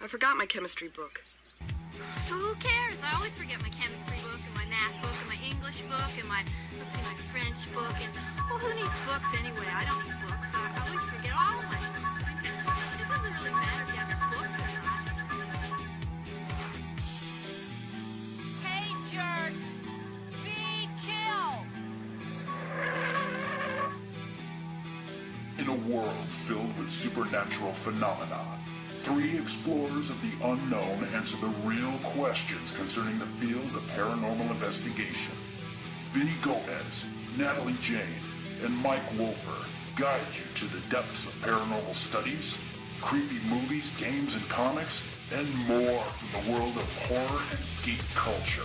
I forgot my chemistry book. So who cares? I always forget my chemistry book and my math book and my English book and my French book and who needs books anyway? I don't need books. I always forget all of my books. It doesn't really matter if you have your books or not. Hey, jerk! Be killed! In a world filled with supernatural phenomena, 3 explorers of the unknown answer the real questions concerning the field of paranormal investigation. Vinny Gomez, Natalie Jane, and Mike Wolfer guide you to the depths of paranormal studies, creepy movies, games, and comics, and more from the world of horror and geek culture.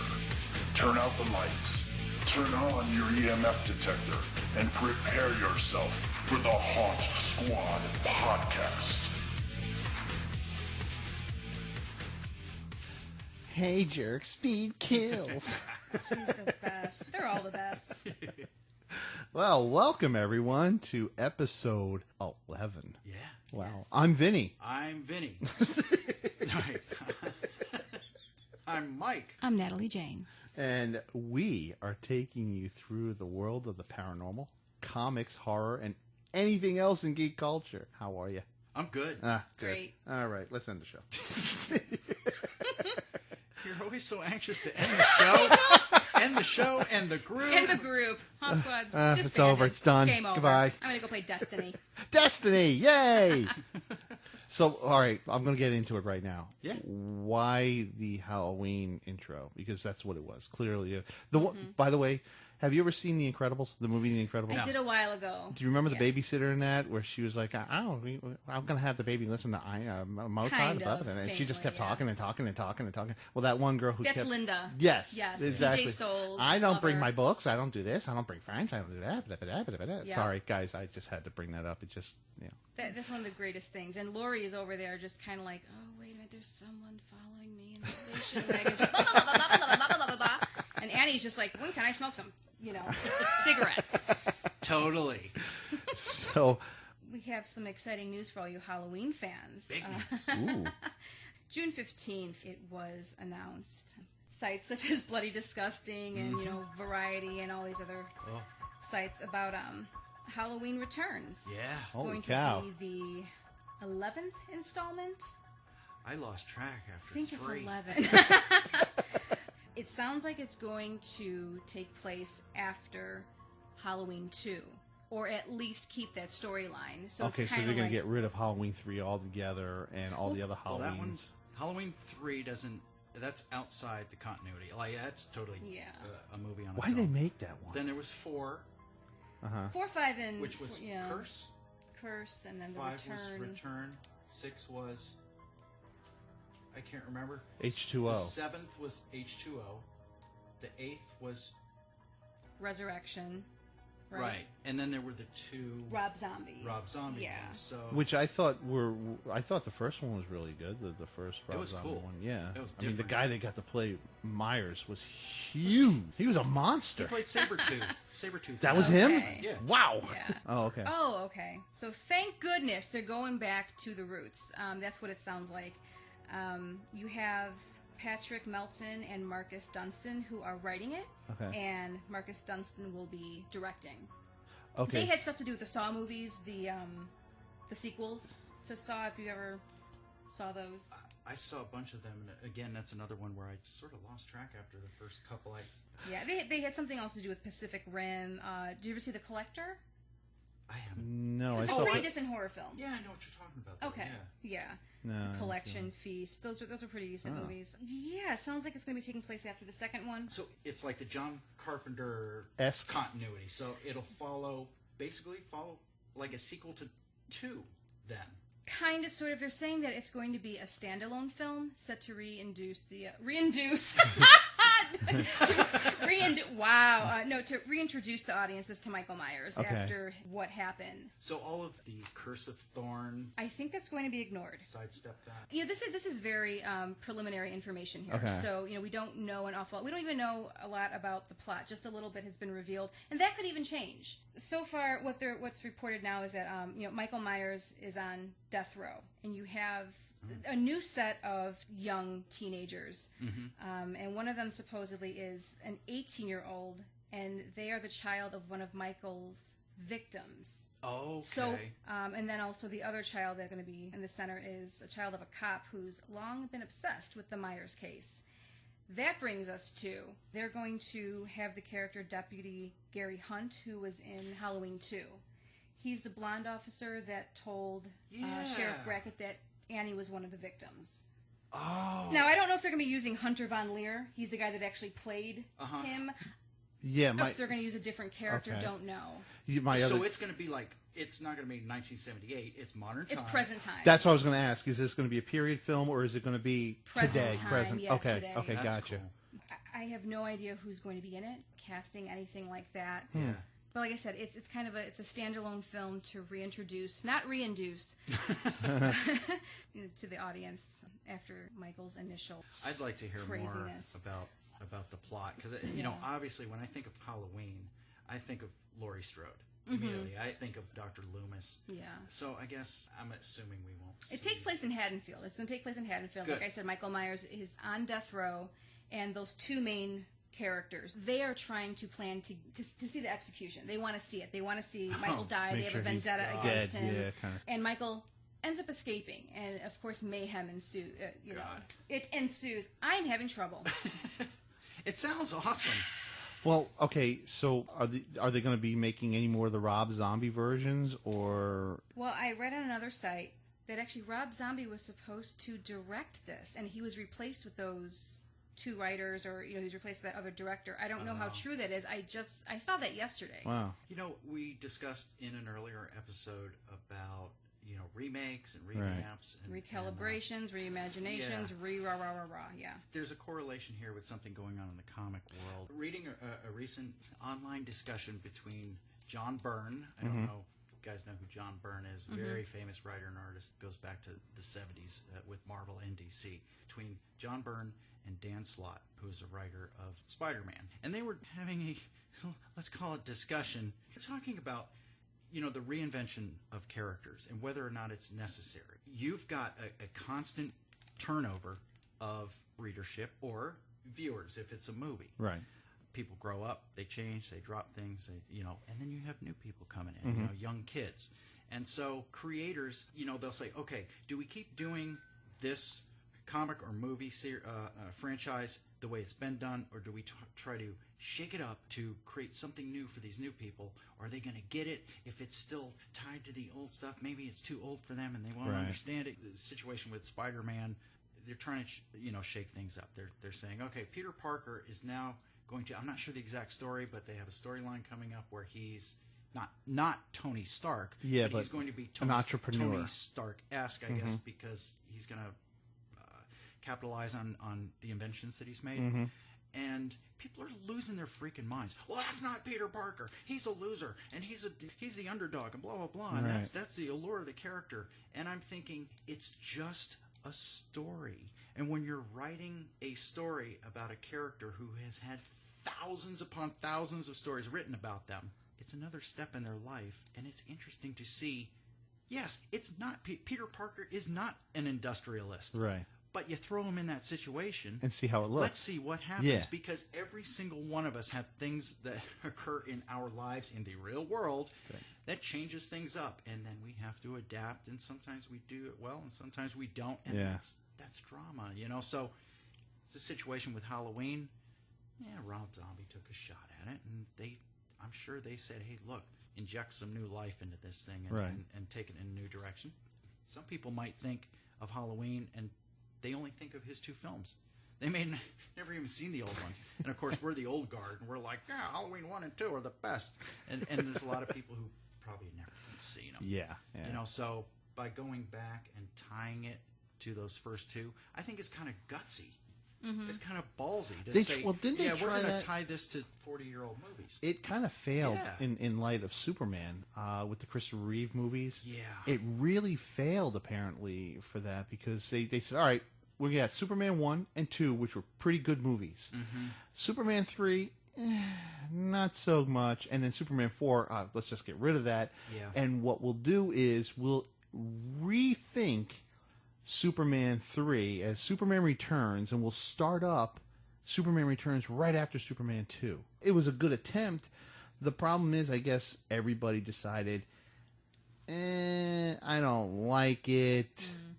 Turn out the lights, turn on your EMF detector, and prepare yourself for the Haunt Squad podcast. Hey, jerk, speed kills. She's the best. They're all the best. Well, welcome, everyone, to episode 11. Yeah. Wow. Yes. I'm Vinny. I'm Vinny. I'm Mike. I'm Natalie Jane. And we are taking you through the world of the paranormal, comics, horror, and anything else in geek culture. How are you? I'm good. Good. Great. All right, let's end the show. You're always so anxious to end the show. End the show and the group. In the group. Hot Squad's disbanded. It's over. It's done. Game over. Goodbye. I'm going to go play Destiny. Destiny! Yay! So, all right, I'm going to get into it right now. Yeah. Why the Halloween intro? Because that's what it was. Clearly. By the way, have you ever seen The Incredibles? The movie The Incredibles? I did a while ago. Do you remember the babysitter in that, where she was like, I'm going to have the baby listen to Mozart? Kind of, and she just kept faintly, talking and talking and talking and talking. Well, that one girl who That's kept... Linda. Yes. Yes. Exactly. DJ Soul's I don't bring lover. my books. I don't do this. I don't bring French. I don't do that. Yeah. Sorry, guys. I just had to bring that up. It just, That's one of the greatest things. And Lori is over there just kind of like, oh, wait a minute, there's someone following me in the station wagon. Just blah, blah, blah, blah, blah, blah, blah, blah, blah. And Annie's just like, when can I smoke some, cigarettes? Totally. So... We have some exciting news for all you Halloween fans. Big Ooh. June 15th, it was announced. Sites such as Bloody Disgusting and, Variety and all these other sites about Halloween Returns. Yeah. It's Holy going cow. to be the 11th installment. I lost track after I think 3. it's 11. It sounds like it's going to take place after Halloween 2. Or at least keep that storyline. So Okay, it's so kind they're of going like, to get rid of Halloween 3 altogether and all the other Well, that one, Halloweens. Halloween 3 doesn't... That's outside the continuity. Like, that's totally a movie on its Why did they own. make that one? Then there was 4, 4, 5, and which was Curse. Curse, and then the 5 Return. was Return. 6 was... I can't remember. H2O. The 7th was H2O. The 8th was... Resurrection. Right. And then there were the 2... Rob Zombie. Rob Zombie Yeah. ones. So Which I thought the first one was really good. The first Rob was Zombie cool. one. Yeah. It was I mean, the different. guy that got to play Myers was huge. He was a monster. he played Sabretooth. That was him? Okay. Yeah. Wow. Yeah. Oh, okay. Oh, okay. So thank goodness they're going back to the roots. That's what it sounds like. You have Patrick Melton and Marcus Dunstan who are writing it. Okay. And Marcus Dunstan will be directing. Okay. They had stuff to do with the Saw movies, the sequels to Saw, if you ever saw those. I saw a bunch of them. And again, that's another one where I just sort of lost track after the first couple. Yeah, they had something else to do with Pacific Rim. Did you ever see The Collector? I haven't. No, I It's saw. a pretty decent horror film. Yeah, I know what you're talking about. though, Okay. Yeah. Yeah. No, The Collection, Feast. Those are pretty decent movies. Yeah, it sounds like it's going to be taking place after the second one. So it's like the John Carpenter-esque continuity. So it'll basically follow like a sequel to 2 then. Kind of, sort of. They're saying that it's going to be a standalone film set to reintroduce to reintroduce the audiences to Michael Myers after what happened. So all of the Curse of Thorn, I think that's going to be ignored. sidestep that. This is very preliminary information here. Okay. So we don't know an awful lot. We don't even know a lot about the plot. Just a little bit has been revealed, and that could even change. So far, what's reported now is that Michael Myers is on death row, and you have a new set of young teenagers. And one of them supposedly is an 18-year-old, and they are the child of one of Michael's victims. Okay. So, and then also the other child that's going to be in the center is a child of a cop who's long been obsessed with the Myers case. That brings us to, they're going to have the character Deputy Gary Hunt, who was in Halloween 2. He's the blonde officer that told Sheriff Brackett that Annie was one of the victims. Oh. Now, I don't know if they're going to be using Hunter Von Leer. He's the guy that actually played him. Yeah, If they're going to use a different character, don't know. So it's going to be like, it's not going to be 1978. It's modern time. It's present time. That's what I was going to ask. Is this going to be a period film, or is it going to be Present today? time, yeah, okay, today. okay, That's gotcha. cool. I have no idea who's going to be in it, casting, anything like that. Yeah. But like I said, it's kind of a standalone film to reintroduce, not reinduce, to the audience after Michael's initial I'd like to hear craziness. more about the plot, because you know, obviously when I think of Halloween, I think of Laurie Strode immediately. I think of Dr. Loomis. Yeah. So I guess I'm assuming we won't. It takes place in Haddonfield. It's going to take place in Haddonfield. Good. Like I said, Michael Myers is on death row, and those two main characters, they are trying to plan to see the execution. They want to see it. They want to see Michael die. They have a vendetta against him. Yeah, kind of. And Michael ends up escaping, and of course mayhem ensues. It ensues. I'm having trouble. It sounds awesome. Well, okay, so are they going to be making any more of the Rob Zombie versions, or? Well, I read on another site that actually Rob Zombie was supposed to direct this, and he was replaced with those two writers, or he was replaced with that other director. I don't know how true that is. I saw that yesterday. Wow. You know, we discussed in an earlier episode about remakes and revamps and Recalibrations, reimaginations, rah. Yeah. There's a correlation here with something going on in the comic world. Reading a recent online discussion between John Byrne, I don't know if you guys know who John Byrne is, very famous writer and artist, goes back to the 70s with Marvel and DC, between John Byrne and Dan Slott, who is a writer of Spider-Man. And they were having a, let's call it discussion, talking about the reinvention of characters and whether or not it's necessary. You've got a constant turnover of readership or viewers if it's a movie. Right. People grow up, they change, they drop things, and then you have new people coming in, young kids. And so creators, they'll say, okay, do we keep doing this comic or movie franchise the way it's been done, or do we try to shake it up to create something new for these new people? Or are they going to get it if it's still tied to the old stuff? Maybe it's too old for them and they won't understand it. The situation with Spider-Man, they're trying to shake things up. They're saying, okay, Peter Parker is now going to, I'm not sure the exact story, but they have a storyline coming up where he's not Tony Stark, but he's going to be an entrepreneur. Tony Stark-esque, I guess, because he's going to capitalize on the inventions that he's made. And people are losing their freaking minds. Well, that's not Peter Parker. He's a loser, and he's the underdog, and blah blah blah. And that's the allure of the character. And I'm thinking, it's just a story. And when you're writing a story about a character who has had thousands upon thousands of stories written about them, it's another step in their life, and it's interesting to see. Yes, it's not Peter Parker is not an industrialist, right? But you throw him in that situation and see how it looks. Let's see what happens, because every single one of us have things that occur in our lives in the real world that changes things up, and then we have to adapt. And sometimes we do it well, and sometimes we don't, and that's drama, So it's a situation with Halloween. Yeah, Rob Zombie took a shot at it, and I'm sure they said, "Hey, look, inject some new life into this thing and take it in a new direction." Some people might think of Halloween and they only think of his two films. They may never even seen the old ones. And, of course, we're the old guard, and we're like, Halloween 1 and 2 are the best. And there's a lot of people who probably never seen them. Yeah. So by going back and tying it to those first two, I think it's kind of gutsy. It's kind of ballsy to say, we're going to tie this to 40-year-old movies. It kind of failed in light of Superman with the Christopher Reeve movies. Yeah. It really failed, apparently, for that, because they said, all right, we got Superman 1 and 2, which were pretty good movies. Superman 3, not so much. And then Superman 4, let's just get rid of that. Yeah. And what we'll do is we'll rethink Superman 3 as Superman Returns, and we'll start up Superman Returns right after Superman 2. It was a good attempt. The problem is, I guess everybody decided, I don't like it,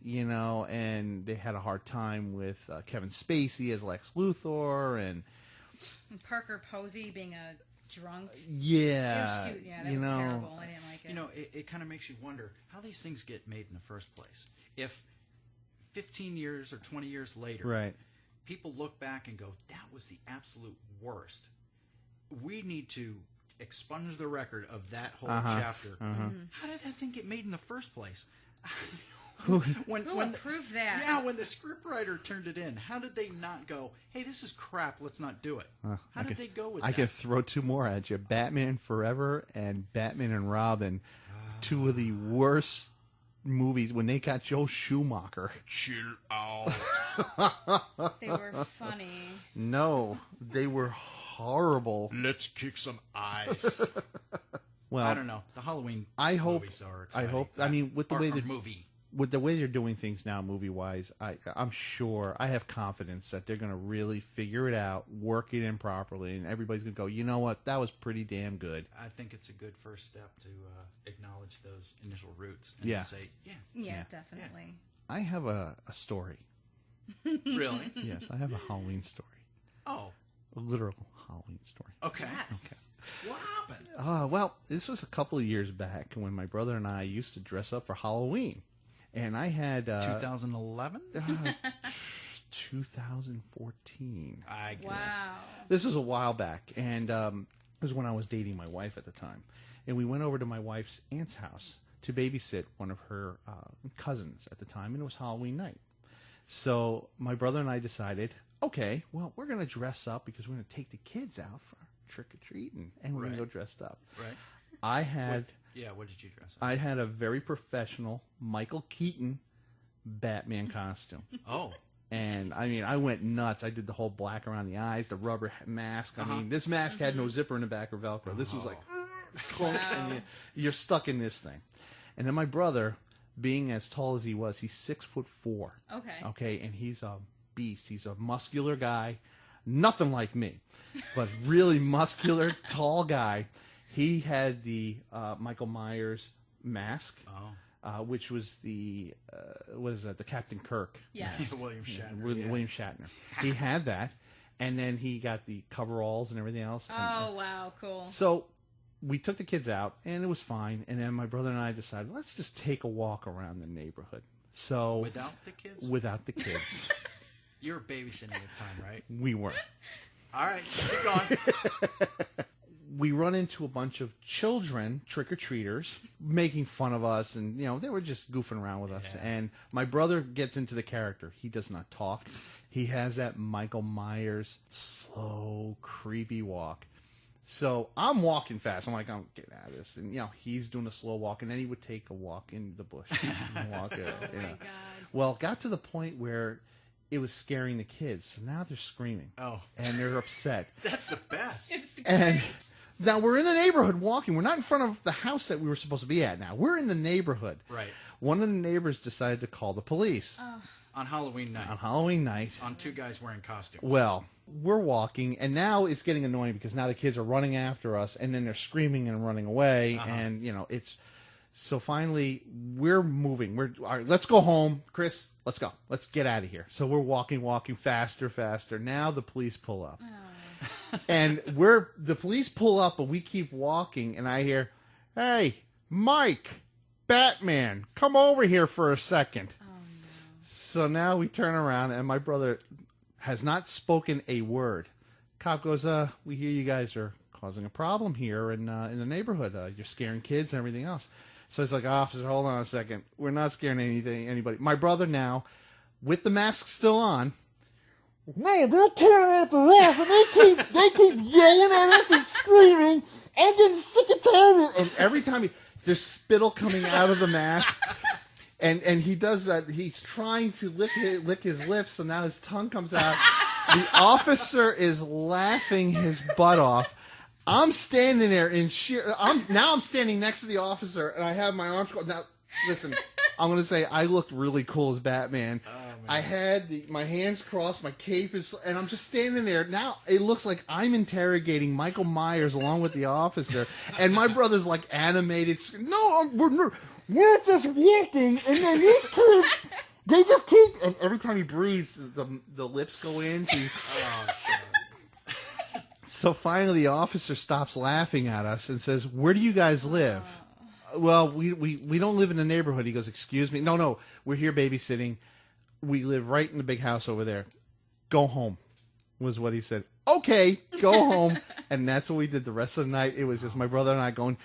and they had a hard time with Kevin Spacey as Lex Luthor, and Parker Posey being a drunk. Yeah. That was terrible. I didn't like it. It kind of makes you wonder how these things get made in the first place. If 15 years or 20 years later, right, people look back and go, that was the absolute worst. We need to expunge the record of that whole chapter. How did that thing get made in the first place? Who approved that? Yeah, when the scriptwriter turned it in, how did they not go, hey, this is crap, let's not do it? How did they go with that? I could throw two more at you. Batman Forever and Batman and Robin. Two of the worst movies when they got Joe Schumacher. Chill out. They were funny. No, they were horrible. Let's kick some ice. Well, I don't know. The Halloween movies are exciting. I mean, with the way that movie. With the way they're doing things now, movie-wise, I'm sure, I have confidence that they're going to really figure it out, work it in properly, and everybody's going to go, you know what, that was pretty damn good. I think it's a good first step to acknowledge those initial roots and say, yeah, definitely. I have a story. Really? Yes, I have a Halloween story. Oh. A literal Halloween story. Okay. Yes. Okay. What happened? Well, this was a couple of years back when my brother and I used to dress up for Halloween. And I had 2011? 2014. I guess. Wow. This was a while back, and it was when I was dating my wife at the time. And we went over to my wife's aunt's house to babysit one of her cousins at the time, and it was Halloween night. So my brother and I decided, okay, well, we're going to dress up because we're going to take the kids out for trick-or-treating, and we're going to go dressed up. Right. I had... what did you dress up? I had a very professional Michael Keaton Batman costume. Oh. And, I mean, I went nuts. I did the whole black around the eyes, the rubber mask. I mean, this mask had no zipper in the back or Velcro. This was like, clunk, and you're stuck in this thing. And then my brother, being as tall as he was, he's 6'4". Okay. Okay, and he's a beast. He's a muscular guy. Nothing like me, but really muscular, tall guy. He had the Michael Myers mask, which was the, what is that, the Captain Kirk. Yes. William Shatner. William Shatner. He had that, and then he got the coveralls and everything else. Oh, wow, cool. So we took the kids out, and it was fine, and then my brother and I decided, let's just take a walk around the neighborhood. So Without the kids? Without the kids. You were babysitting at the time, right? We weren't. All right, keep going. We run into a bunch of children, trick-or-treaters, making fun of us, and, they were just goofing around with us. And my brother gets into the character. He does not talk. He has that Michael Myers slow, creepy walk. So I'm walking fast. I'm like, I'm getting out of this. And, he's doing a slow walk, and then he would take a walk in the bush. Walk out, Oh, my God. Well, it got to the point where it was scaring the kids. So now they're screaming. Oh. And they're upset. That's the best. It's great. And now we're in a neighborhood walking. We're not in front of the house that we were supposed to be at now. We're in the neighborhood. Right. One of the neighbors decided to call the police. On Halloween night. On Halloween night. On two guys wearing costumes. Well, we're walking, and now it's getting annoying because now the kids are running after us, and then they're screaming and running away, and, it's... So finally, we're moving. All right, let's go home. Chris, let's go. Let's get out of here. So we're walking faster. Now the police pull up. And the police pull up, but we keep walking, and I hear, hey, Mike, Batman, come over here for a second. Oh, no. So now we turn around, and my brother has not spoken a word. Cop goes, we hear you guys are causing a problem here in the neighborhood. You're scaring kids and everything else. So he's like, officer, hold on a second. We're not scaring anybody. My brother now, with the mask still on, no, they're coming after us, and they keep yelling at us and screaming. I'm getting sick and tired. And every time there's spittle coming out of the mask, and he does that. He's trying to lick his lips, so now his tongue comes out. The officer is laughing his butt off. I'm standing there in sheer. I'm standing next to the officer, and I have my arms. Now, listen, I'm going to say I looked really cool as Batman. Oh, man. I had my hands crossed, my cape is, and I'm just standing there. Now it looks like I'm interrogating Michael Myers along with the officer, and my brother's like animated. No, we're just walking, and then these kids, they just keep. And every time he breathes, the lips go in. So finally, the officer stops laughing at us and says, "Where do you guys live?" Well, we don't live in the neighborhood. He goes, "Excuse me? No, we're here babysitting. We live right in the big house over there. Go home," was what he said. Okay, go home. And that's what we did the rest of the night. It was just my brother and I going,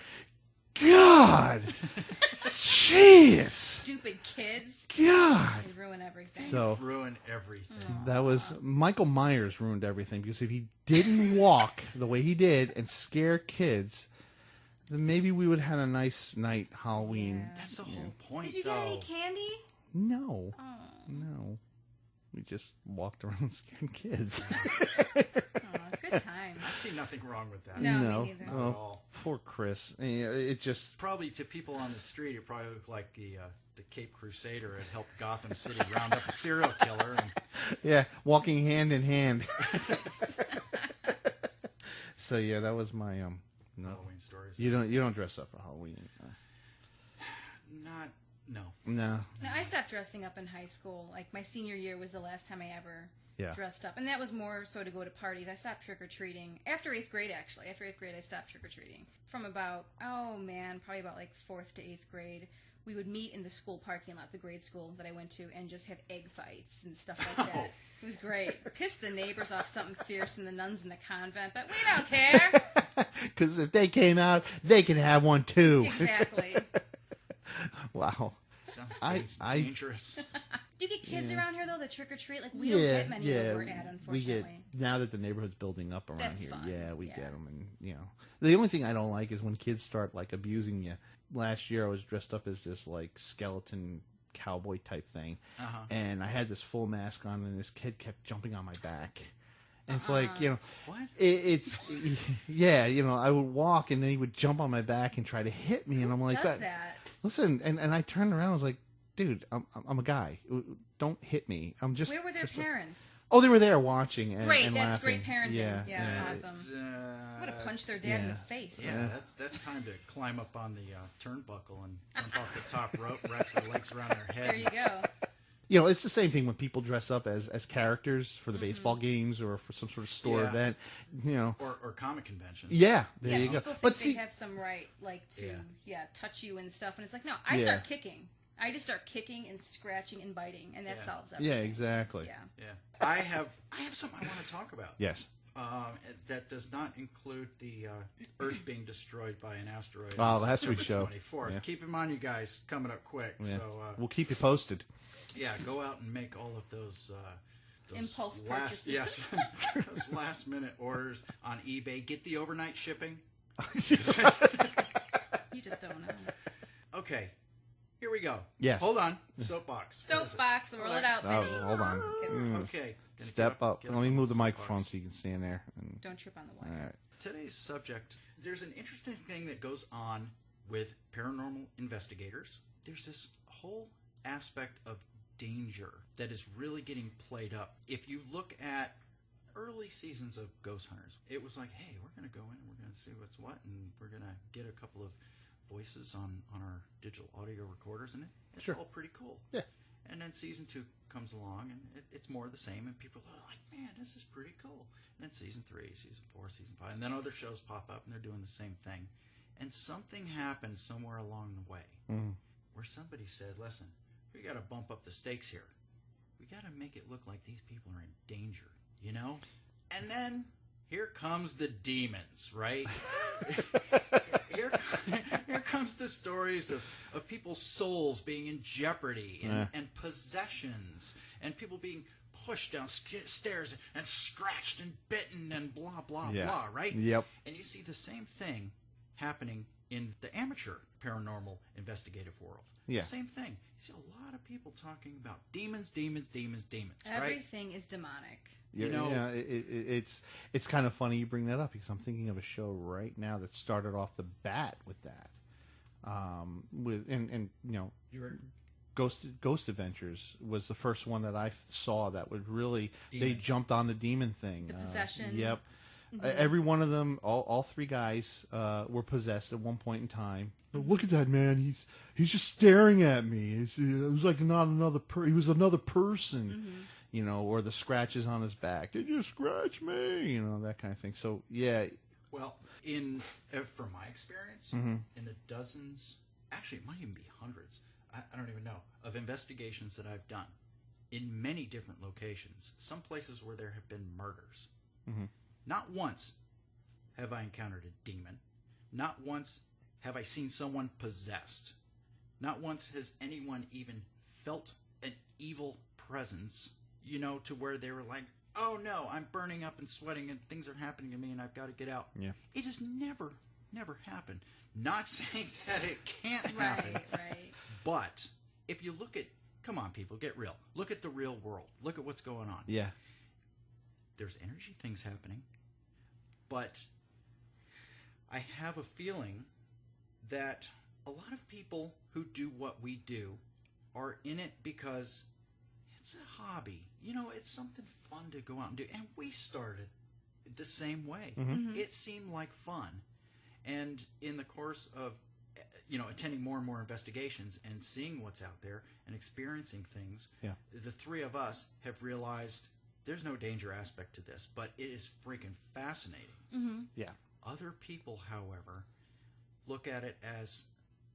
God, jeez. Stupid kids. God. They ruin everything. So Ruin everything. that was, Michael Myers ruined everything, because if he didn't walk the way he did and scare kids, then maybe we would have had a nice night Halloween. Yeah. That's the whole point, Did you get any candy? No. Oh. No. We just walked around scaring kids. Oh, good time. I see nothing wrong with that. No, me neither. Not at all. Poor Chris. It just... Probably to people on the street, it probably looked like the Cape Crusader had helped Gotham City round up a serial killer. And... Yeah, walking hand in hand. So yeah, that was my no. Halloween stories. You don't dress up for Halloween. No. No. No, I stopped dressing up in high school. Like, my senior year was the last time I ever dressed up. And that was more so to go to parties. I stopped trick-or-treating. After 8th grade, actually. After 8th grade, I stopped trick-or-treating. From about, probably about like 4th to 8th grade, we would meet in the school parking lot, the grade school that I went to, and just have egg fights and stuff like that. It was great. Pissed the neighbors off something fierce and the nuns in the convent, but we don't care. Because if they came out, they could have one too. Exactly. Wow. Sounds dangerous. Do you get kids around here, though, that trick-or-treat? Like, we don't get many where we're at, unfortunately. We get, now that the neighborhood's building up around That's here, fun. we get them. And, the only thing I don't like is when kids start, like, abusing you. Last year I was dressed up as this, like, skeleton cowboy type thing. And I had this full mask on, and this kid kept jumping on my back. And it's like, What? It's, yeah, I would walk, and then he would jump on my back and try to hit me. And I'm like, does that? Listen, and I turned around, I was like, dude, I'm a guy. Don't hit me. I'm just... Where were their parents? Oh, they were there watching and Great, and that's laughing. great parenting. Yeah, It's, awesome. I would have punched their dad in the face. Yeah, that's time to climb up on the turnbuckle and jump off the top rope, wrap their legs around their head. There you go. It's the same thing when people dress up as characters for the baseball games or for some sort of store event. Or comic conventions. Yeah, there you go. People think But they have some right, like, to touch you and stuff, and it's like, no, I start kicking. I just start kicking and scratching and biting, and that solves everything. Yeah, exactly. Yeah. I have something I want to talk about. Yes. That does not include the Earth being destroyed by an asteroid. Oh, on that's what we September show. 24th. Yeah. Keep in mind, you guys, coming up quick. Yeah. So we'll keep you posted. yeah, go out and make all of those Impulse last, purchases. yes, those last minute orders on eBay. Get the overnight shipping. You just don't know. Okay, here we go. Yes. Hold on. Soapbox. Soapbox, roll it out, Vinny. Hold on. Okay. Gonna Step up. get Let me on move the soapbox. microphone so you can stand there. And, Don't trip on the all wire. right. Today's subject, there's an interesting thing that goes on with paranormal investigators. There's this whole aspect of danger that is really getting played up. If you look at early seasons of Ghost Hunters, it was like, hey, we're going to go in and we're going to see what's what, and we're going to get a couple of voices on our digital audio recorders, and it's all pretty cool. Yeah. And then season 2 comes along, and it's more of the same, and people are like, man, this is pretty cool. And then season 3, season 4, season 5, and then other shows pop up, and they're doing the same thing. And something happened somewhere along the way where somebody said, listen, we got to bump up the stakes here. We got to make it look like these people are in danger, And then here comes the demons, right? here comes the stories of people's souls being in jeopardy and possessions and people being pushed down stairs and scratched and bitten and blah, blah, blah, right? Yep. And you see the same thing happening in the amateur paranormal investigative world. Yeah. The same thing. You see a lot of people talking about demons, right? Everything is demonic. It's kind of funny you bring that up because I'm thinking of a show right now that started off the bat with that. Ghost Adventures was the first one that I saw that would really they Demons. jumped on the demon thing. The possession. Yep. Every one of them, all three guys were possessed at one point in time. Look at that man! He's just staring at me. It was like not another. He was another person, you know. Or the scratches on his back. Did you scratch me? You know, that kind of thing. So yeah. Well, from my experience, in the dozens, actually it might even be hundreds, I don't even know, of investigations that I've done in many different locations, some places where there have been murders. Not once have I encountered a demon. Not once have I seen someone possessed. Not once has anyone even felt an evil presence, you know, to where they were like, oh no, I'm burning up and sweating and things are happening to me and I've got to get out. Yeah. It has never happened. Not saying that it can't happen. Right. But if you look at, come on people, get real. Look at the real world. Look at what's going on. Yeah. There's energy things happening. But I have a feeling that a lot of people who do what we do are in it because it's a hobby. You know, it's something fun to go out and do. And we started the same way. It seemed like fun. And in the course of, you know, attending more and more investigations and seeing what's out there and experiencing things, the three of us have realized there's no danger aspect to this, but it is freaking fascinating. Yeah. Other people, however, look at it as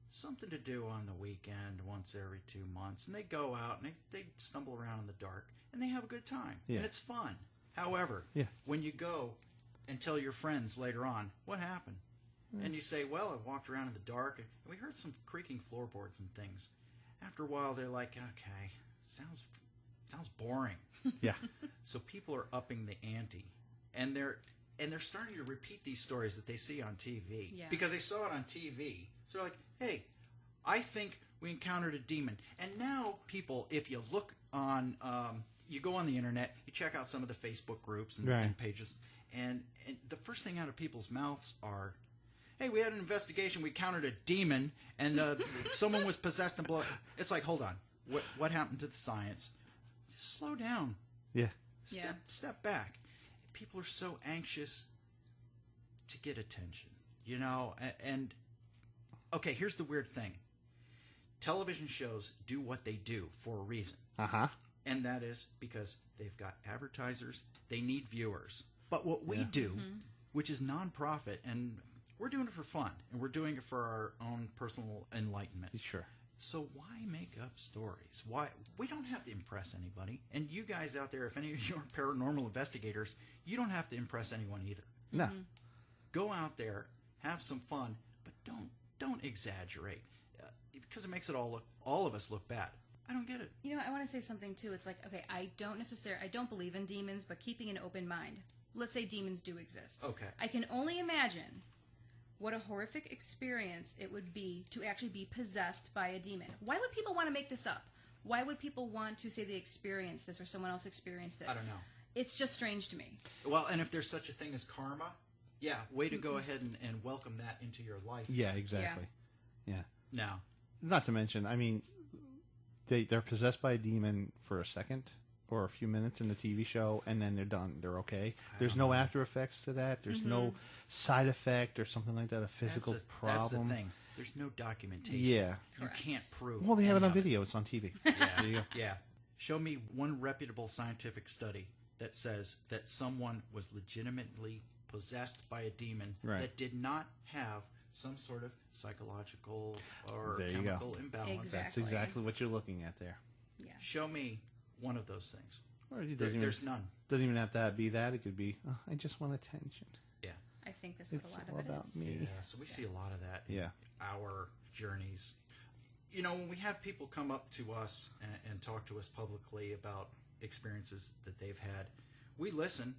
something to do on the weekend once every 2 months, and they go out and they stumble around in the dark and they have a good time, and it's fun. However, when you go and tell your friends later on what happened, and you say, well, I walked around in the dark and we heard some creaking floorboards and things. After a while, they're like, okay, sounds boring. Yeah. So people are upping the ante, and they're starting to repeat these stories that they see on TV because they saw it on TV. So they're like, hey, I think we encountered a demon. And now people, if you look on, you go on the internet, you check out some of the Facebook groups and pages, and the first thing out of people's mouths are, hey, we had an investigation, we encountered a demon, and someone was possessed and blood. It's like, hold on, what happened to the science? Just slow down. Yeah. Step back. People are so anxious to get attention, you know, and okay, here's the weird thing. Television shows do what they do for a reason. And that is because they've got advertisers, they need viewers. But what we do, which is nonprofit, and we're doing it for fun, and we're doing it for our own personal enlightenment. Sure. So why make up stories? Why? We don't have to impress anybody. And you guys out there, if any of you are paranormal investigators, you don't have to impress anyone either. No. Go out there, have some fun, but don't exaggerate, because it makes it all of us look bad. I don't get it. You know, I want to say something too. It's like, okay, I don't believe in demons, but keeping an open mind. Let's say demons do exist. Okay. I can only imagine what a horrific experience it would be to actually be possessed by a demon. Why would people want to make this up? Why would people want to say they experienced this or someone else experienced it? I don't know. It's just strange to me. Well, and if there's such a thing as karma, way to go ahead and welcome that into your life. Yeah, exactly. Yeah. Now, not to mention, I mean, they're possessed by a demon for a second or a few minutes in the TV show, and then they're done. They're okay. There's no after effects to that. There's no side effect or something like that, a physical problem. That's the thing. There's no documentation. Yeah. You can't prove. Well, they have it on video. It's on TV. Yeah. There you go. Yeah. Show me one reputable scientific study that says that someone was legitimately possessed by a demon that did not have some sort of psychological or chemical imbalance. Exactly. That's exactly what you're looking at there. Yeah. Show me one of those things. Or There's none. Doesn't even have to be that. It could be, I just want attention. Yeah. I think that's what It's a lot all of it about is. me. Yeah, so we see a lot of that in Yeah. our journeys. You know, when we have people come up to us and talk to us publicly about experiences that they've had, we listen,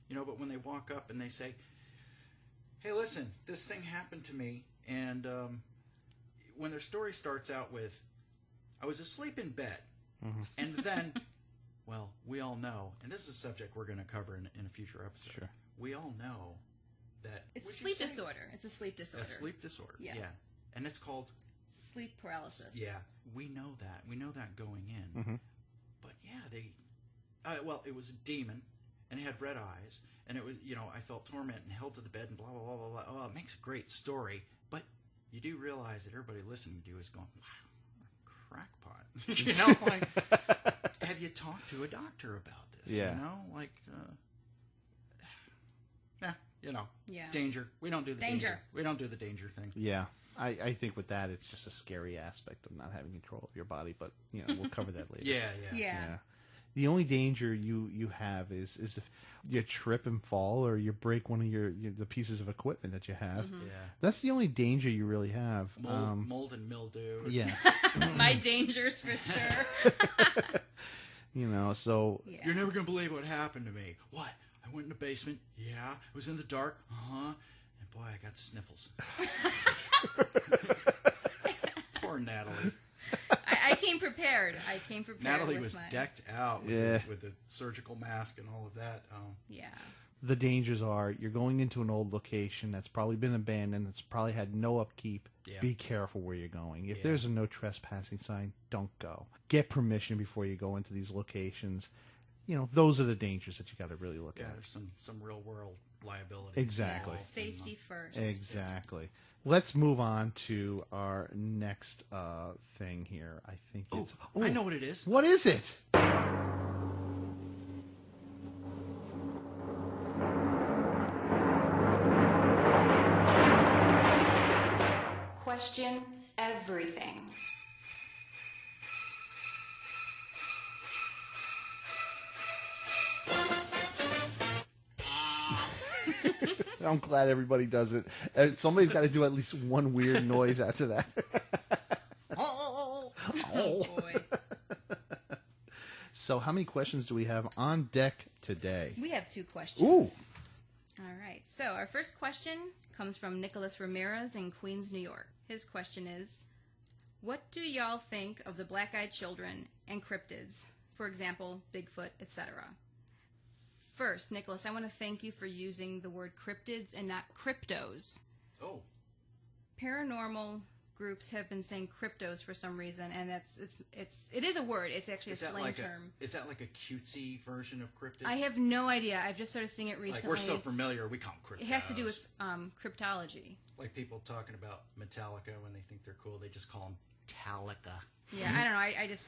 you know, but when they walk up and they say, hey, listen, this thing happened to me, and when their story starts out with, I was asleep in bed, and then, well, we all know, and this is a subject we're going to cover in a future episode. Sure. We all know that It's sleep disorder. It's a sleep disorder. A sleep disorder. Yeah. And it's called sleep paralysis. Yeah, we know that. We know that going in. Mm-hmm. But yeah, they... well, it was a demon, and it had red eyes, and it was, I felt torment and held to the bed and blah, blah, blah, blah, blah. Oh, it makes a great story, but you do realize that everybody listening to you is going, wow, crackpot. Have you talked to a doctor about this? Yeah. Yeah. Danger. We don't do the danger. We don't do the danger thing. Yeah. I think with that, it's just a scary aspect of not having control of your body, but we'll cover that later. Yeah. The only danger you have is if you trip and fall or you break one of the pieces of equipment that you have. Mm-hmm. Yeah. That's the only danger you really have. Mold and mildew. Yeah. My dangers for sure. So... Yeah. You're never going to believe what happened to me. What? I went in the basement. Yeah. It was in the dark. Uh-huh. And boy, I got sniffles. Poor Natalie. I came prepared. Natalie with was mine. decked out with the surgical mask and all of that. Yeah. The dangers are you're going into an old location that's probably been abandoned, that's probably had no upkeep. Yeah. Be careful where you're going. If there's a no trespassing sign, don't go. Get permission before you go into these locations. Those are the dangers that you got to really look Yeah, at. there's some real world liability. Exactly. Yeah, safety first. Exactly. Let's move on to our next thing here. I think it's... I know what it is. What is it? Question everything. I'm glad everybody does it. Somebody's got to do at least one weird noise after that. Oh boy. So how many questions do we have on deck today? We have 2 questions. All right. So our first question comes from Nicholas Ramirez in Queens, New York. His question is, what do y'all think of the black-eyed children and cryptids? For example, Bigfoot, etc. First, Nicholas, I want to thank you for using the word cryptids and not cryptos. Oh. Paranormal groups have been saying cryptos for some reason, and it is a word. It's actually a slang term. Is that like a cutesy version of cryptid? I have no idea. I've just started seeing it recently. Like we're so familiar, we call them cryptos. It has to do with cryptology. Like people talking about Metallica when they think they're cool, they just call them Talica. Yeah, I don't know.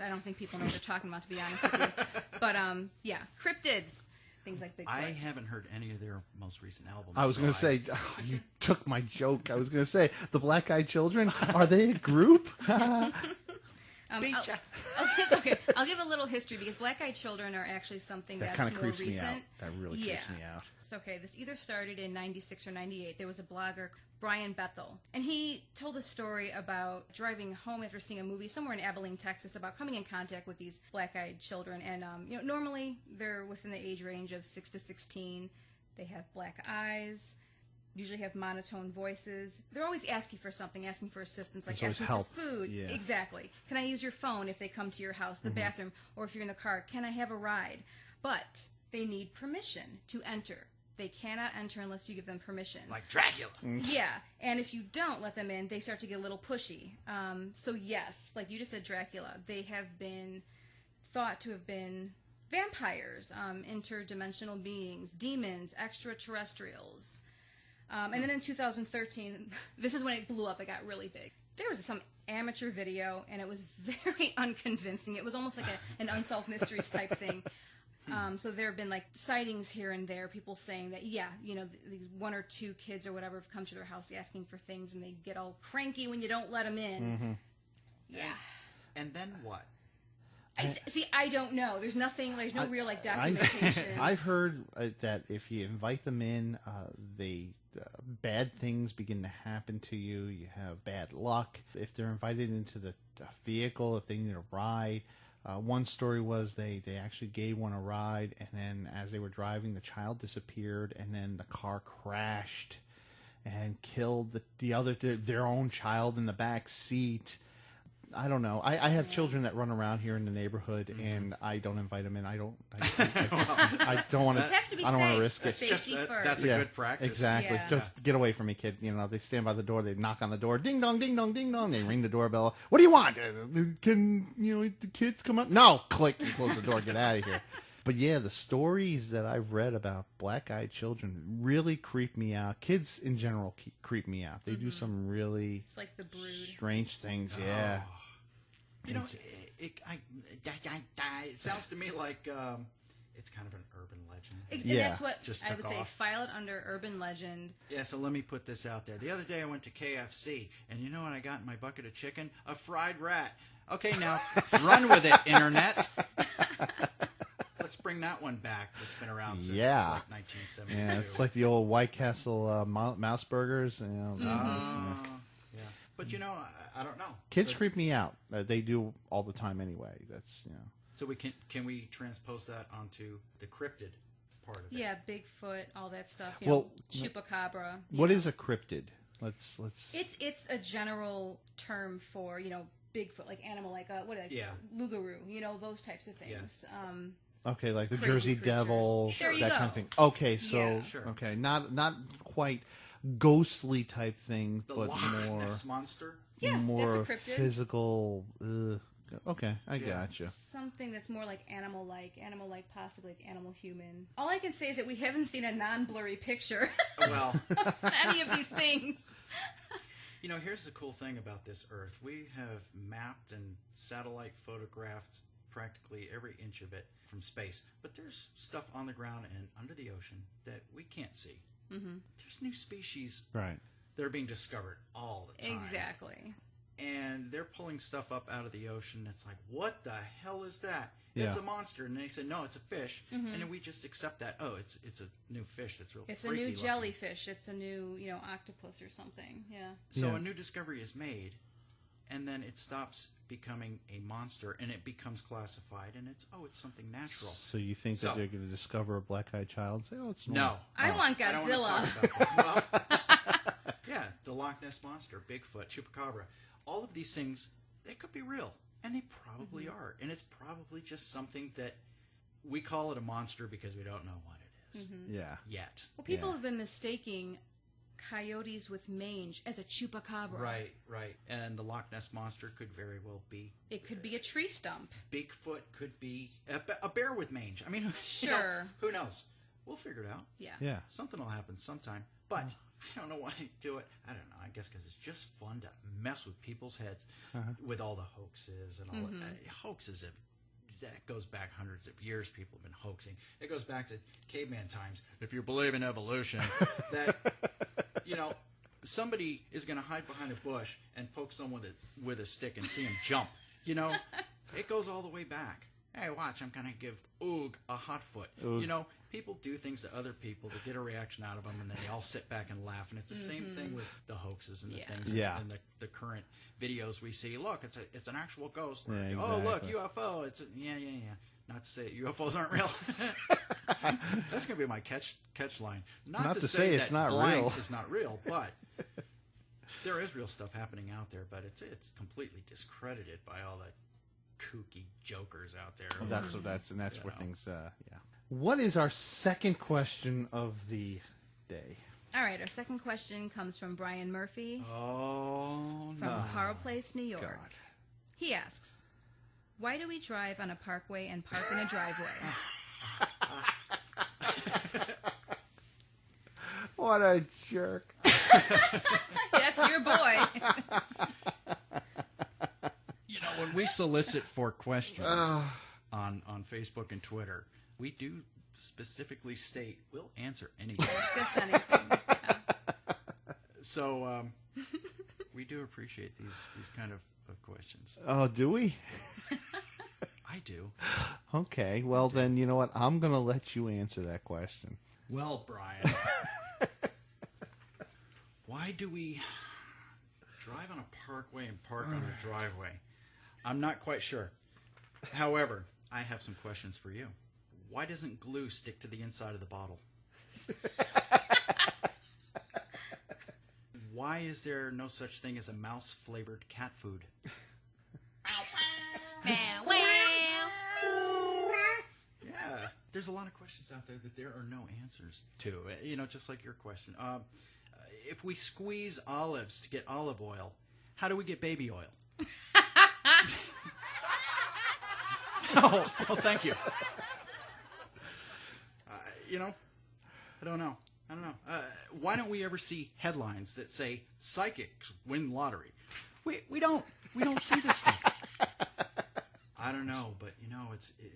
I don't think people know what they're talking about, to be honest with you. But yeah, cryptids, things like Bigfoot. I haven't heard any of their most recent albums. I was going to say, you took my joke. I was going to say, the Black Eyed Children, are they a group? Okay, I'll give a little history because Black-Eyed Children are actually something That that's kind of more creeps recent. me out. That really creeps me out. It's okay. This either started in 96 or 98. There was a blogger, Brian Bethel, and he told a story about driving home after seeing a movie somewhere in Abilene, Texas, about coming in contact with these black-eyed children. And normally they're within the age range of 6 to 16. They have black eyes. Usually have monotone voices. They're always asking for something, asking for assistance, like There's asking always for help. food. Yeah. Exactly. Can I use your phone if they come to your house, the bathroom, or if you're in the car? Can I have a ride? But they need permission to enter. They cannot enter unless you give them permission. Like Dracula. Yeah, and if you don't let them in, they start to get a little pushy. So yes, like you just said, Dracula, they have been thought to have been vampires, interdimensional beings, demons, extraterrestrials. And then in 2013, this is when it blew up. It got really big. There was some amateur video, and it was very unconvincing. It was almost like an Unsolved Mysteries type thing. So there have been like sightings here and there, people saying that, these 1 or 2 kids or whatever have come to their house asking for things, and they get all cranky when you don't let them in. Mm-hmm. Yeah. And then what? I don't know. There's nothing. There's no real like documentation. I've heard that if you invite them in, bad things begin to happen to you. You have bad luck. If they're invited into the vehicle, if they need a ride. One story was they actually gave one a ride, and then as they were driving, the child disappeared, and then the car crashed and killed their own child in the back seat. I don't know. I have children that run around here in the neighborhood, and I don't invite them in. I don't want to. You have to be I don't want safe. to risk it. Safety first. That's a good practice. Exactly. Yeah. Just get away from me, kid. You know, they stand by the door. They knock on the door. Ding dong, ding dong, ding dong. They ring the doorbell. What do you want? Can the kids come up? No. Click. You close the door. Get out of here. But yeah, the stories that I've read about black-eyed children really creep me out. Kids in general creep me out. They do some really It's like the brood. strange things. Yeah. You know, it sounds to me like it's kind of an urban legend. And Yeah. that's what Just I took would say. off. File it under urban legend. Yeah, so let me put this out there. The other day I went to KFC, and you know what I got in my bucket of chicken? A fried rat. Okay, now run with it, Internet. Let's bring that one back. It's been around since like 1972. Yeah, it's like the old White Castle mouse burgers. You know, yeah. But you know, I don't know. Kids So- creep me out. They do all the time anyway. That's So we can we transpose that onto the cryptid part of it? Yeah, Bigfoot, all that stuff. Well, Chupacabra. What is a cryptid? Let's. It's a general term for Bigfoot, like animal, like Lugaroo, those types of things. Okay, like the Crazy Jersey creatures. Devil, There you that go. kind of thing. Okay, so Yeah. Sure. okay, not quite ghostly type thing, The but Loch more Ness monster. Yeah, more that's a cryptid. physical. Okay, I gotcha. Something that's more like animal-like, possibly like animal-human. All I can say is that we haven't seen a non-blurry picture Well, of any of these things. you know, here's the cool thing about this Earth. We have mapped and satellite photographed practically every inch of it from space. But there's stuff on the ground and under the ocean that we can't see. Mm-hmm. There's new species Right. that are being discovered all the time. Exactly. And they're pulling stuff up out of the ocean. It's like, what the hell is that? Yeah. It's a monster. And they said, no, it's a fish. And then we just accept that. Oh, it's a new fish that's real It's a freaky new looking. jellyfish. It's a new, octopus or something. Yeah. So Yeah. a new discovery is made, and then it stops becoming a monster, and it becomes classified, and it's something natural. So you think So- that they're going to discover a black-eyed child and say, "Oh, it's No. normal." I want I don't wanna Godzilla. talk about that. Well, yeah, the Loch Ness Monster, Bigfoot, Chupacabra, all of these things, they could be real, and they probably are, and it's probably just something that we call it a monster because we don't know what it is Yeah. yet. Well, people Yeah. have been mistaking coyotes with mange as a chupacabra. Right. And the Loch Ness Monster could very well be. It could be a tree stump. Bigfoot could be a bear with mange. I mean, Sure. who knows? We'll figure it out. Yeah. Yeah. Something will happen sometime. But I don't know why they do it. I don't know. I guess because it's just fun to mess with people's heads with all the hoaxes and all that. Hoaxes that goes back hundreds of years. People have been hoaxing. It goes back to caveman times. If you believe in evolution, that somebody is going to hide behind a bush and poke someone with a stick and see him jump. It goes all the way back. Hey, watch! I'm going to give Oog a hot foot. Oog. People do things to other people to get a reaction out of them, and then they all sit back and laugh. And it's the same thing with the hoaxes and the things Yeah. and the current videos we see. Look, it's an actual ghost. Yeah, Oh, look, exactly. UFO. It's yeah. Not to say UFOs aren't real. That's going to be my catch line. Not to say it's that not blank real. is not real, but there is real stuff happening out there. But it's completely discredited by all the kooky jokers out there. That's where know. things. Yeah. What is our second question of the day? All right. Our second question comes from Brian Murphy Oh from no! Carl Place, New York. God. He asks, "Why do we drive on a parkway and park in a driveway?" What a jerk! That's your boy. When we solicit for questions on Facebook and Twitter, we do specifically state we'll answer anything. Ask us anything. So we do appreciate these kind of questions. Oh, do we? I do. Okay. Well, then you know what? I'm going to let you answer that question. Well, Brian, why do we drive on a parkway and park on a driveway? I'm not quite sure. However, I have some questions for you. Why doesn't glue stick to the inside of the bottle? Why is there no such thing as a mouse-flavored cat food? Yeah, there's a lot of questions out there that there are no answers to. Just like your question. If we squeeze olives to get olive oil, how do we get baby oil? Oh, thank you. I don't know. Why don't we ever see headlines that say psychics win lottery? We don't see this stuff. I don't know, but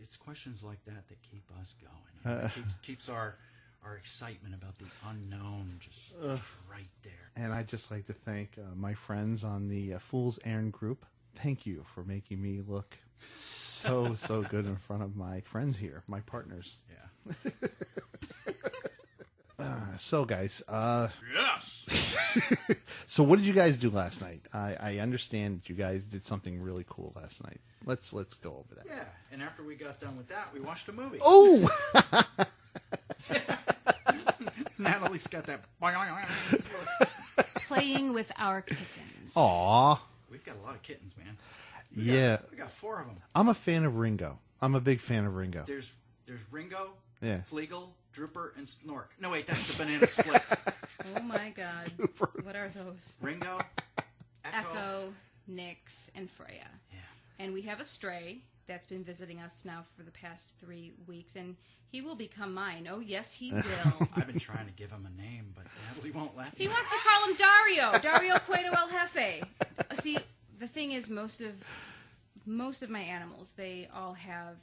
it's questions like that keep us going. It keeps our excitement about the unknown just right there. And I'd just like to thank my friends on the Fool's Errand group. Thank you for making me look so good in front of my friends here, my partners. Yeah. So, guys. Yes. So, what did you guys do last night? I understand that you guys did something really cool last night. Let's go over that. Yeah, and after we got done with that, we watched a movie. Oh! Natalie's got that. Playing with our kittens. Aw. We've got a lot of kittens, man. Yeah. We got 4 of them. I'm a fan of Ringo. I'm a big fan of Ringo. There's Ringo, Yeah. Fleagle, Drooper, and Snork. No, wait, that's the banana splits. Oh my God. What are those? Ringo, Echo, Nix, and Freya. Yeah. And we have a stray that's been visiting us now for the past 3 weeks, and he will become mine. Oh, yes, he will. I've been trying to give him a name, but Natalie won't let me. He wants to call him Dario. Dario Cueto El Jefe. See, the thing is, most of my animals, they all have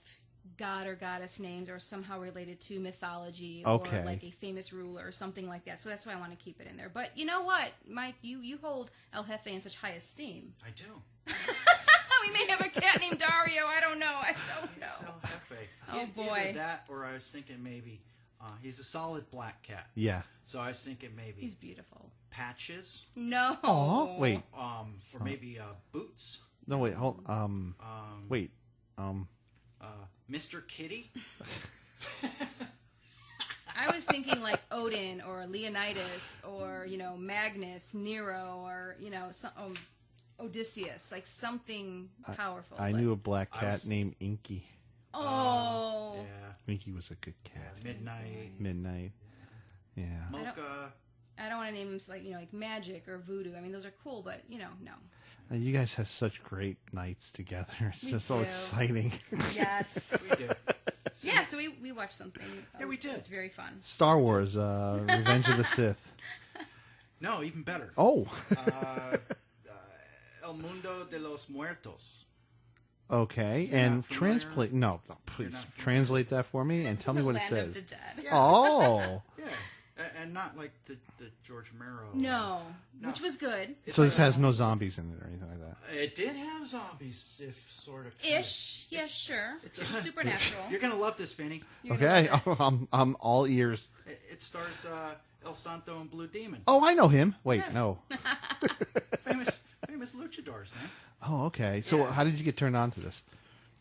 god or goddess names or somehow related to mythology or like a famous ruler or something like that. So that's why I want to keep it in there. But you know what, Mike? You hold El Jefe in such high esteem. I do. We may have a cat named Dario. I don't know. It's El Jefe. Oh, boy. Either that, or I was thinking maybe he's a solid black cat. Yeah. So I was thinking maybe He's beautiful. Patches. No. Aw, wait. Or maybe Boots. No, wait. Hold. Wait. Mr. Kitty. I was thinking like Odin or Leonidas or Magnus, Nero or Odysseus, like something powerful. I knew a black cat named Inky. Oh. Yeah. Inky was a good cat. Midnight. Yeah. Mocha. I don't want to name him like Magic or Voodoo. I mean, those are cool, but no. You guys have such great nights together. It's just so do. exciting. Yes. We do. Yeah, so we watched something. Yeah, we did. It was very fun. Star Wars, Revenge of the Sith. No, even better. Oh. El Mundo de los Muertos. Okay, You're and not familiar? translate. No, please translate that for me and tell me The what it Land says. of the Dead. Oh. Yeah. And not like the George Romero. No, which was good. It's So this has no zombies in it or anything like that. It did have zombies, if sort of. Ish. Yeah, sure. It's supernatural. You're gonna love this, Vinny. Okay, I'm all ears. It stars El Santo and Blue Demon. Oh, I know him. Wait, Yeah. no. famous luchadors, man. Oh, okay. So Yeah. how did you get turned on to this?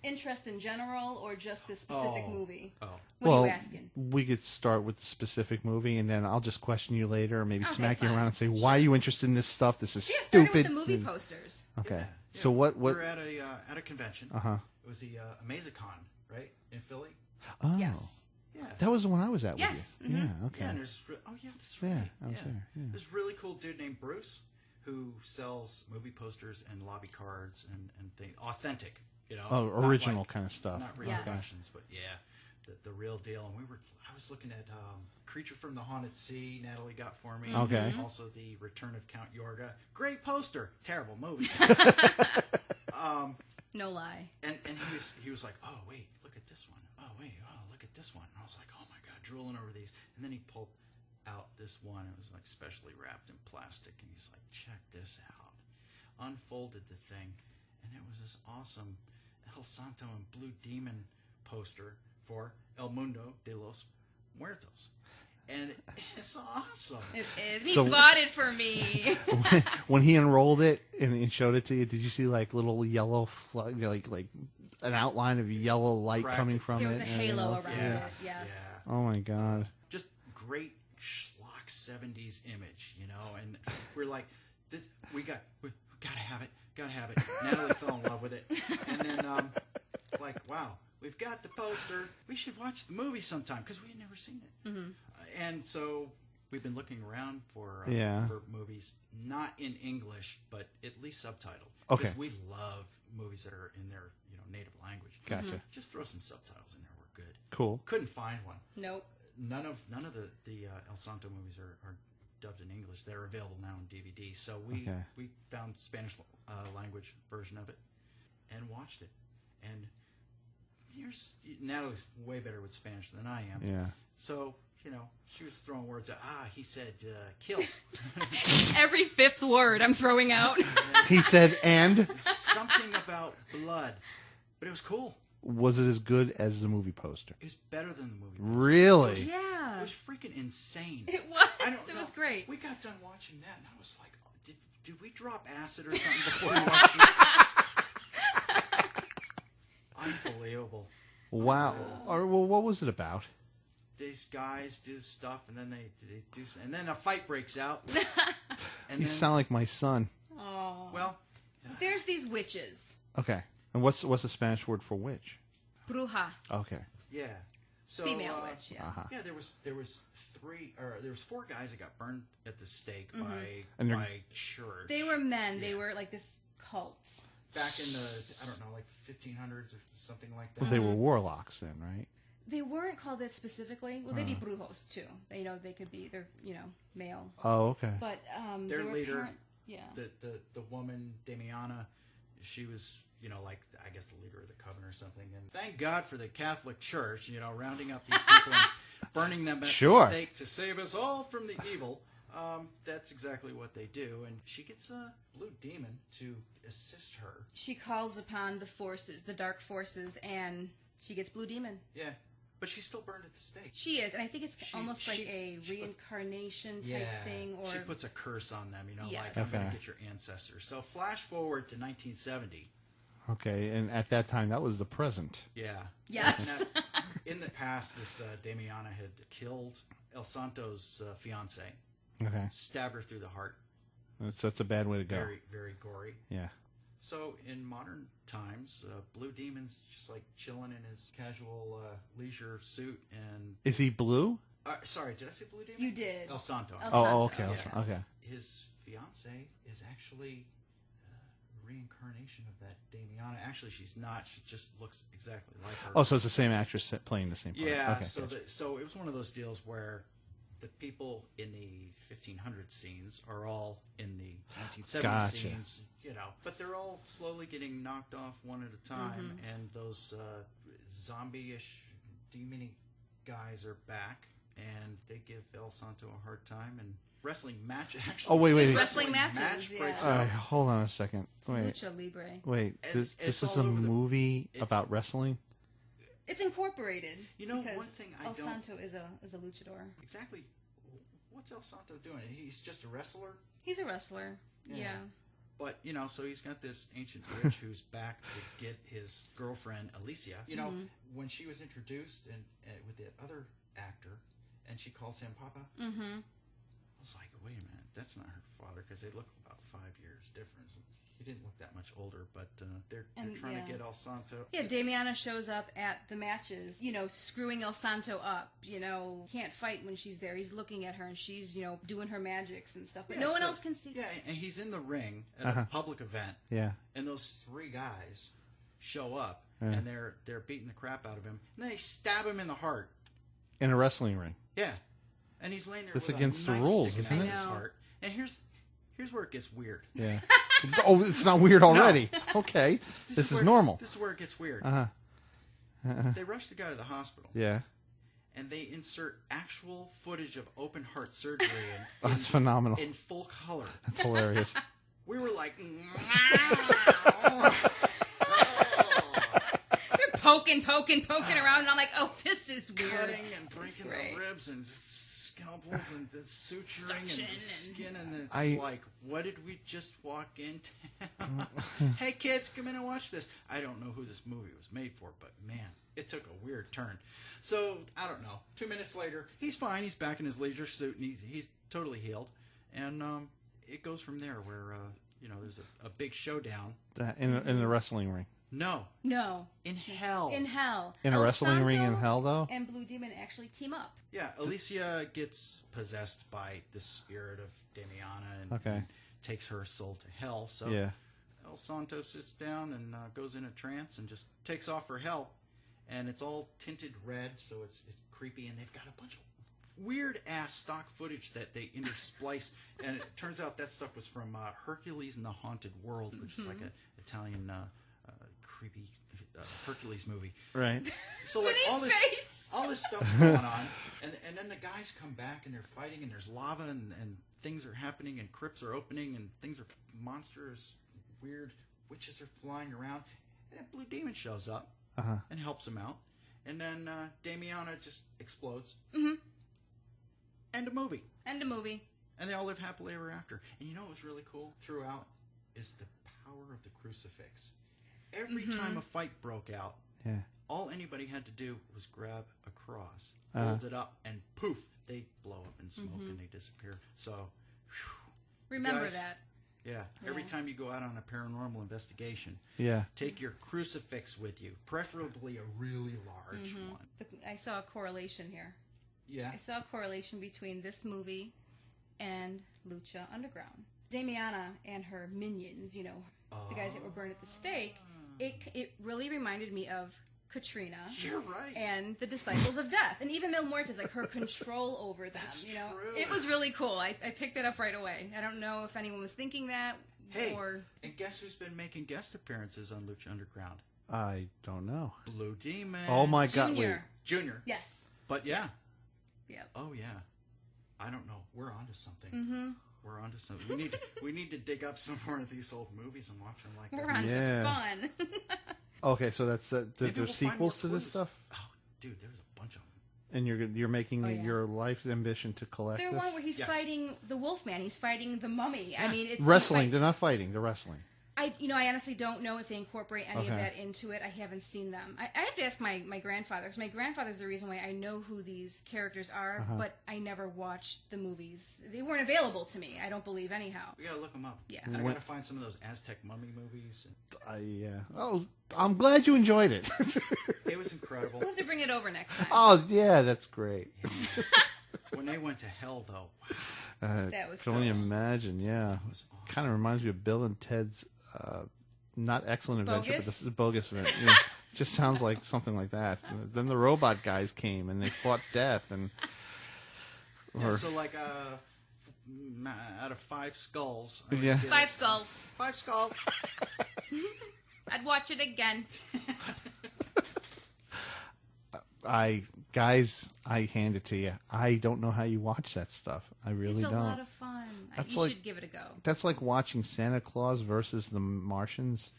Interest in general or just this specific movie? Oh. What well, are you asking? we could start with the specific movie, and then I'll just question you later, or maybe Okay, smack you fine. around and say, "Why are you interested in this stuff? This is Yeah, started stupid." with the movie posters. Okay. Yeah. So what? We were at a convention. Uh-huh. It was the Amazicon, right, in Philly. Oh, Yes. Yeah. that was the one I was at Yes, with you. mhm. Yeah. Okay. Yeah, and there's that's Yeah, right. I was there, yeah. There's a really cool dude named Bruce who sells movie posters and lobby cards and things authentic, Oh, not original like- kind of stuff. not Yes. reproductions, but the real deal. And I was looking at Creature from the Haunted Sea. Natalie got for me. Okay. Also, the Return of Count Yorga. Great poster. Terrible movie. No lie. And he was like, oh wait, look at this one. Oh wait, look at this one. And I was like, oh my god, drooling over these. And then he pulled out this one. It was like specially wrapped in plastic, and he's like, check this out. Unfolded the thing, and it was this awesome El Santo and Blue Demon poster for El Mundo de los Muertos. And it's awesome. It is. He So- bought it for me. When he unrolled it and showed it to you, did you see like little yellow, like an outline of yellow light coming from There it? was a and everything halo else? around Yeah. it. Yes. Yeah. Oh my god. Just great schlock 70s image, and we're like, this. We gotta have it. Natalie fell in love with it. And then, like, wow, we've got the poster. We should watch the movie sometime, because we had never seen it. Mm-hmm. And so we've been looking around for movies, not in English, but at least subtitled. Okay. Because we love movies that are in their native language. Gotcha. Mm-hmm. Just throw some subtitles in there. We're good. Cool. Couldn't find one. Nope. None of the El Santo movies are dubbed in English. They're available now on DVD. So we found Spanish language version of it and watched it. And Natalie's way better with Spanish than I am. Yeah. So, she was throwing words out. He said, kill. Every fifth word I'm throwing out. He said, and? Something about blood. But it was cool. Was it as good as the movie poster? It was better than the movie poster. Really? Yeah. It was freaking insane. It was. I don't It know. was great. We got done watching that, and I was like, did we drop acid or something before we watched this? Unbelievable. Wow. Well, what was it about? These guys do stuff, and then they do, and then a fight breaks out. And You then, sound like my son. Oh. well, There's these witches. Okay. And what's the Spanish word for witch? Bruja. Okay. yeah. So Female witch, yeah. Uh-huh. yeah, there was four guys that got burned at the stake And they're- by church. They were men. Yeah. They were like this cult. back in the like 1500s or something like that. Well, they were warlocks then, right? They weren't called that specifically. Well, they'd be brujos too. They could be male. Oh, okay. But Their they were leader, yeah. the woman Damiana, she was like I guess the leader of the coven or something. And thank God for the Catholic Church, rounding up these people and burning them at Sure. the stake to save us all from the evil. That's exactly what they do, and she gets a blue demon to assist her. She calls upon the forces, the dark forces, and she gets blue demon. Yeah, but she's still burned at the stake. She is, and I think it's almost like a she reincarnation type thing, or she puts a curse on them, Yes. like I'm gonna Okay. get your ancestors. So flash forward to 1970. Okay, and at that time, that was the present. Yeah. Yes. Now, in the past, this Damiana had killed El Santo's fiance, Okay. stabbed her through the heart. That's a bad way to go. Very, very gory. Yeah. So in modern times, Blue Demon's just like chilling in his casual leisure suit and... Is he blue? Sorry, did I say Blue Demon? You did. El Santo. El Oh, Santo, okay. yes. Okay. His fiance is actually a reincarnation of that Damiana. Actually, she's not. She just looks exactly like her. Oh, so it's the same actress playing the same part. Yeah, Okay, so gotcha. so it was one of those deals where the people in the 1500 scenes are all in the 1970 Gotcha. scenes, but they're all slowly getting knocked off one at a time, and those zombie-ish, demon-y guys are back, and they give El Santo a hard time, and wrestling match actually. Oh, wait. There's wrestling matches, match yeah. breaks All out. right, hold on a second. It's Wait. Lucha Libre. Wait. And This it's is all a over the- movie it's- about wrestling? It's incorporated. One because thing I El don't Santo is a luchador. exactly. What's El Santo doing? He's just a wrestler. He's a wrestler. Yeah. But, so he's got this ancient witch who's back to get his girlfriend, Alicia. When she was introduced and with the other actor, and she calls him Papa, I was like, wait a minute, that's not her father, because they look about 5 years difference. He didn't look that much older, but they're trying to get El Santo. Yeah, Damiana shows up at the matches, screwing El Santo up, can't fight when she's there. He's looking at her and she's, doing her magics and stuff, but no one else can see. Yeah, and he's in the ring at a public event, Yeah. and those three guys show up, and they're beating the crap out of him, and they stab him in the heart. In a wrestling ring. Yeah, and he's laying there That's with against a the knife rules, sticking isn't out it? of his I know. heart. And here's where it gets weird. Yeah. Oh, it's not weird already. Okay. This is where- normal. This is where it gets weird. They rush the guy to the hospital, Yeah. and they insert actual footage of open heart surgery Oh, that's phenomenal. in full color. That's hilarious. We were like, They're poking around, and I'm like, oh, this is weird. cutting and breaking great. the ribs and scalpels and the suturing Suction and the skin, and it's I- like, what did we just walk into? Hey kids, come in and watch this. I don't know who this movie was made for, but man, it took a weird turn. So I don't know. 2 minutes later, he's fine. He's back in his leisure suit, and he's totally healed. And it goes from there, where there's a big showdown. In the wrestling ring. No. In hell. In hell. In a El wrestling ring in Santo hell, though? and Blue Demon actually team up. Yeah, Alicia gets possessed by the spirit of Damiana Okay. and takes her soul to hell. So Yeah. El Santo sits down and goes in a trance and just takes off her hell. And it's all tinted red, so it's creepy. And they've got a bunch of weird-ass stock footage that they intersplice. And it turns out that stuff was from Hercules and the Haunted World, which is like an Italian creepy Hercules movie. Right. So like Vinny's face! all this stuff's going on, and then the guys come back and they're fighting and there's lava and things are happening and crypts are opening and things are monstrous, weird witches are flying around, and a blue demon shows up and helps him out, and then Damiana just explodes. Mm-hmm. End of movie. End of movie. And they all live happily ever after. And you know what was really cool throughout is the power of the crucifix. Every time a fight broke out, all anybody had to do was grab a cross, hold it up, and poof, they blow up in smoke and they disappear. So, Remember guys, that. Yeah, every time you go out on a paranormal investigation, take your crucifix with you, preferably a really large one. I saw a correlation here. Yeah. I saw a correlation between this movie and Lucha Underground. Damiana and her minions, the guys that were burned at the stake, it really reminded me of Katrina. You're right. And the Disciples of Death. And even Mil Muertes, like her control over them. That's true. It was really cool. I picked it up right away. I don't know if anyone was thinking that. Hey, or... and guess who's been making guest appearances on Lucha Underground? I don't know. Blue Demon. Oh my God! Wait. Junior. Yes. But yeah. Yep. Oh yeah. I don't know. We're onto something. We're onto something. We need to dig up some more of these old movies and watch them like We're that. onto fun. Okay, so that's Maybe there's we'll find more sequels to this clues. stuff, Oh, dude, there's a bunch of them. and you're making it yeah. your life's ambition to collect There's this. one where he's Yes. fighting the Wolfman. He's fighting the mummy. I mean, it's Wrestling. They're not fighting. They're wrestling. I honestly don't know if they incorporate any of that into it. I haven't seen them. I have to ask my grandfather, because my grandfather's the reason why I know who these characters are, but I never watched the movies. They weren't available to me, I don't believe, anyhow. We gotta look them up. Yeah. I gotta find some of those Aztec mummy movies. Oh, I'm glad you enjoyed it. It was incredible. We'll have to bring it over next time. Oh yeah, that's great. When they went to hell, though, That was Can only cool. imagine. Yeah, was awesome. kind of reminds me of Bill and Ted's not Excellent Adventure, but Bogus? the Bogus Adventure. Yeah, just sounds like something like that. And then the robot guys came and they fought death and. yeah, so like out of 5 skulls, I would Yeah. give it 5 skulls. 5 skulls. I'd watch it again. I hand it to you. I don't know how you watch that stuff. I really It's a don't. lot of fun. That's You like- should give it a go. That's like watching Santa Claus versus the Martians.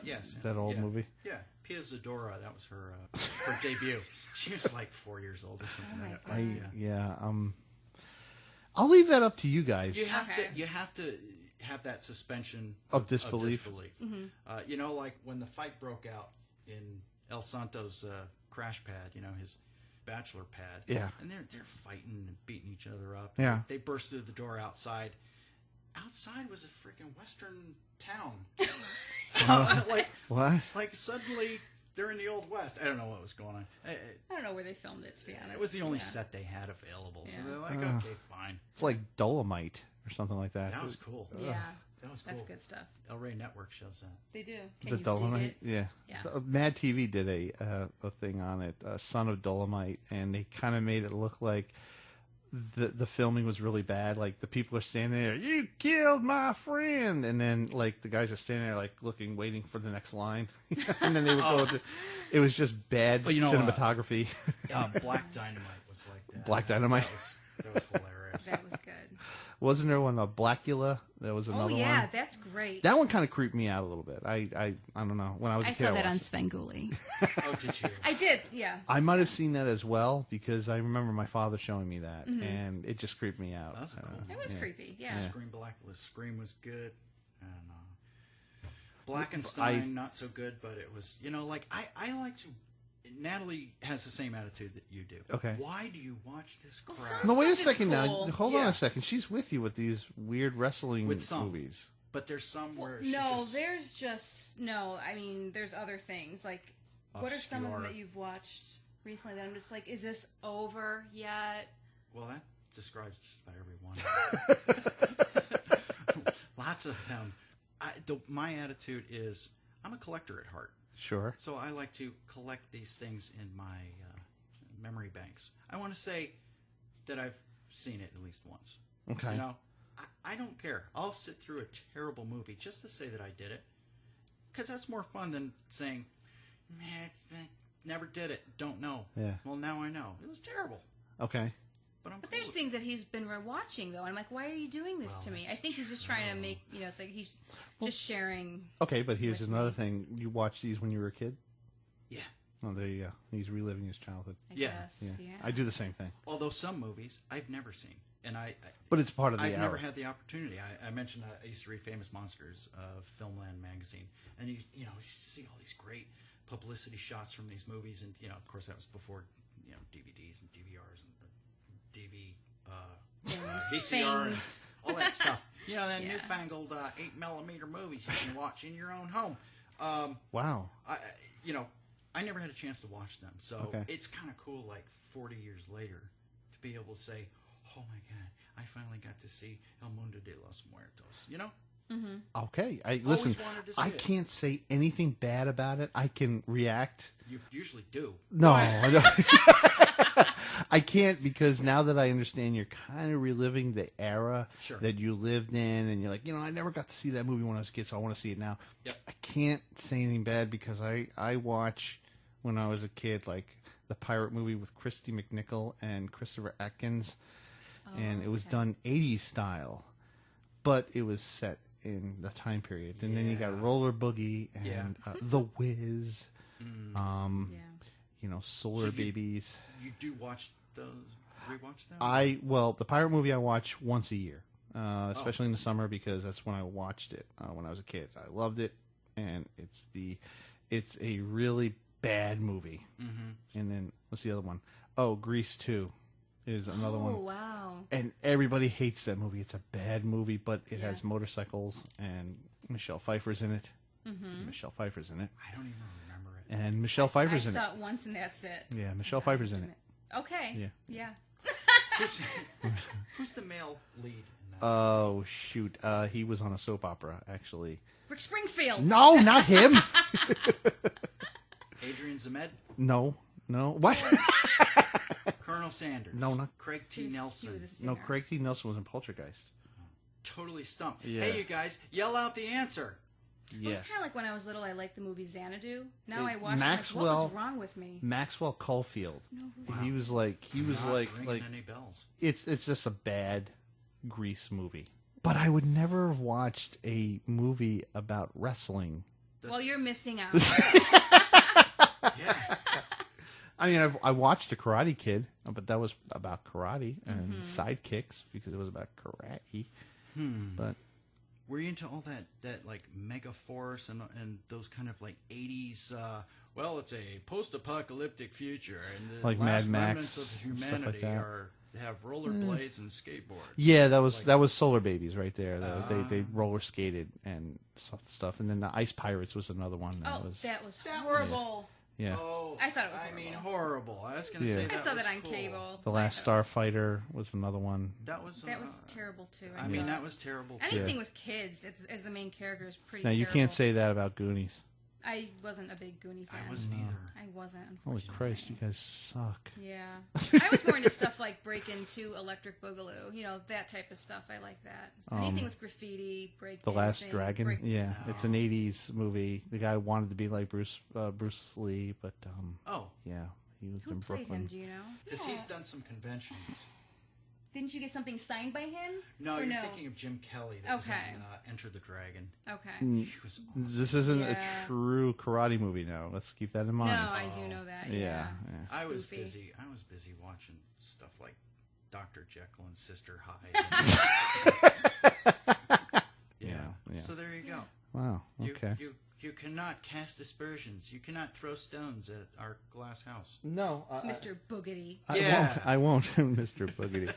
Yes. That old yeah. movie? Yeah. Pia Zadora, that was her her debut. She was like 4 years old or something Oh my like that. God. I'll leave that up to you guys. You have Okay. to have that suspension Of disbelief. Mm-hmm. Like when the fight broke out in El Santo's crash pad, his bachelor pad. Yeah. And they're fighting and beating each other up. Yeah. They burst through the door outside. Outside was a freaking western town. What? Like suddenly they're in the Old West. I don't know what was going on. I don't know where they filmed it, to be honest. It was the only Yeah. set they had available. So Yeah. they're like, okay, fine. It's like Dolomite or something like that. That was cool. Yeah. That was cool. That's good stuff. El Rey Network shows that. They do. Can The you Dolomite, dig it? yeah. Yeah. Mad TV did a thing on it, Son of Dolomite, and they kind of made it look like the filming was really bad. Like the people are standing there, you killed my friend, and then like the guys are standing there like looking, waiting for the next line, and then they would go. It was just bad cinematography. Black Dynamite was like that. Black Dynamite. That was hilarious. That was good. Wasn't there one Blackula? There was another Oh, yeah. one. That's great. That one kind of creeped me out a little bit. I don't know. When I was a I kid, saw that on watched it. Svengoolie. Oh, did you? I did, yeah. I might have seen that as well because I remember my father showing me that, and it just creeped me out. That was cool. It was creepy, yeah. Scream Blacklist. Scream was good. And Blackenstein, not so good, but it was, I like to. Natalie has the same attitude that you do. Okay. Why do you watch this crap? some No, wait a Stuff is second now. cool. Hold on Yeah. a second. She's with you with these weird wrestling With some. movies. But there's some where she no, just there's just no. I mean, there's other things. Like, what are some of them obscure. that you've watched recently that I'm just like, is this over yet? Well, that describes just about everyone. Lots of them. My attitude is I'm a collector at heart. Sure. So I like to collect these things in my memory banks. I want to say that I've seen it at least once. Okay. You know, I don't care. I'll sit through a terrible movie just to say that I did it. Because that's more fun than saying, never did it, don't know. Yeah. Well, now I know. It was terrible. Okay. But there's things that he's been rewatching, though. I'm like, why are you doing this to me? I think he's just trying to make, it's like he's just sharing. Okay, but here's with another me. thing. You watched these when you were a kid? Yeah. Oh, there you go. He's reliving his childhood. I Yeah. guess, yeah. I do the same thing. Although some movies I've never seen. And But it's part of the I've hour. never had the opportunity. I mentioned I used to read Famous Monsters of Filmland magazine, and you see all these great publicity shots from these movies, and of course that was before DVDs and DVRs and VCR and all that stuff. That newfangled 8mm movies you can watch in your own home. Wow. I never had a chance to watch them, so Okay. it's kind of cool. Like 40 years later, to be able to say, "Oh my God, I finally got to see El Mundo de los Muertos." Okay. Listen, wanted to see I it. can't say anything bad about it. I can react. You usually do. No. I can't, because now that I understand you're kind of reliving the era Sure. that you lived in, and you're like, I never got to see that movie when I was a kid, so I want to see it now. Yep. I can't say anything bad because I watch when I was a kid, like the pirate movie with Christy McNichol and Christopher Atkins, and it was done 80s style, but it was set in the time period. And then you got Yeah. Roller Boogie and Yeah. The Wiz, Yeah. Solar So you- Babies. You do watch those? Rewatch them? The pirate movie I watch once a year, especially in the summer, because that's when I watched it when I was a kid. I loved it, and it's a really bad movie. Mm-hmm. And then what's the other one? Oh, Grease 2 is another one. Oh, wow. And everybody hates that movie. It's a bad movie, but it Yeah. has motorcycles, and Michelle Pfeiffer's in it. Mm-hmm. Michelle Pfeiffer's in it, I don't even remember it. and Michelle I Pfeiffer's in saw it. it once and that's it. Yeah, Michelle Pfeiffer's in it. Okay. Yeah. Who's the male lead in that? Oh shoot, he was on a soap opera actually. Rick Springfield. No, not him. Adrian Zemed? No. What? Colonel Sanders? No, not Craig T. He was Nelson? a singer. No. Craig T. Nelson was in Poltergeist. Totally stumped. Yeah. Hey, you guys, yell out the answer. Well, Yeah. it's kind of like when I was little, I liked the movie Xanadu. Now It- I watch it, Maxwell- like, what was wrong with me? Maxwell Caulfield. No, He was like Not ringing any bells. it's just a bad Grease movie. But I would never have watched a movie about wrestling. well, you're missing out. Yeah. I mean, I watched a Karate Kid, but that was about karate and sidekicks because it was about karate. But Were you into all that like Mega Force and those kind of like 80s, well, it's a post-apocalyptic future and the Like last Mad Max remnants of and stuff humanity like that. have rollerblades and skateboards. yeah, that was Solar Babies right there. They roller skated and stuff, and then the Ice Pirates was another one. That was horrible. Yeah. Oh, I thought it was I mean, horrible. horrible. I was going to Yeah. say I that saw was that on cool. cable. The Last That was- Starfighter was another one. That was terrible too. I mean, thought. that was terrible too. anything with kids as the main character is pretty. Now you terrible. can't say that about Goonies. I wasn't a big Goonie fan. I wasn't either. I wasn't. Holy Unfortunately. Christ, you guys suck. Yeah, I was more into stuff like Break-In 2, Electric Boogaloo. That type of stuff. I like that. So anything with graffiti, break. The Last Dragon. Yeah, it's an '80s movie. The guy wanted to be like Bruce Lee, but Oh, yeah, he was Who in played Brooklyn. him? Do you know? because he's done some conventions. Didn't you get something signed by him? No, Or you're no? thinking of Jim Kelly. That was Okay. in Enter the Dragon. Okay. He was awesome. This isn't Yeah. a true karate movie now. Let's keep that in No, mind. I do know that. Yeah. Yeah. I was Spoofy. busy watching stuff like Dr. Jekyll and Sister Hyde. Yeah. So there you go. Wow. Okay. You cannot cast aspersions. You cannot throw stones at our glass house. No, Mr. Boogity. Yeah. I won't, Mr. Boogity.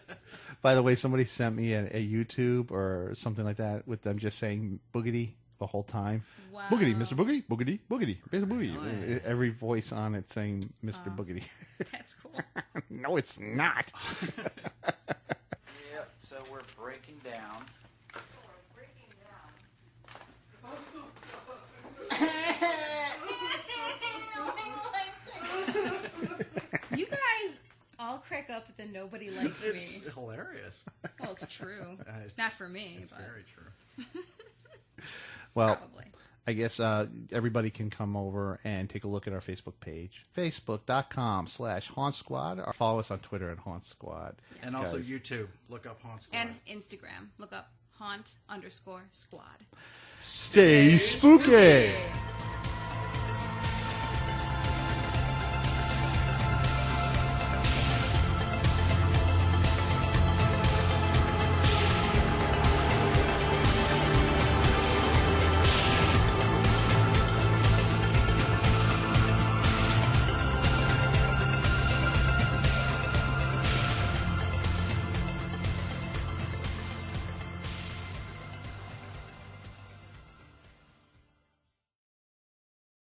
By the way, somebody sent me a YouTube or something like that with them just saying boogity the whole time. Wow. Boogity, Mr. Boogity, boogity, boogity, Mr. Boogity. Every voice on it saying Mr. Boogity. That's cool. No, it's not. Yep. So we're breaking down. You guys all crack up that nobody likes me. It's hilarious. Well, it's true. Not for me. It's but very true. Well, probably. I guess everybody can come over and take a look at our Facebook page, facebook.com/Haunt Squad, or follow us on Twitter at Haunt Squad. And also YouTube. Look up Haunt Squad. And Instagram. Look up Haunt_Squad. Stay spooky.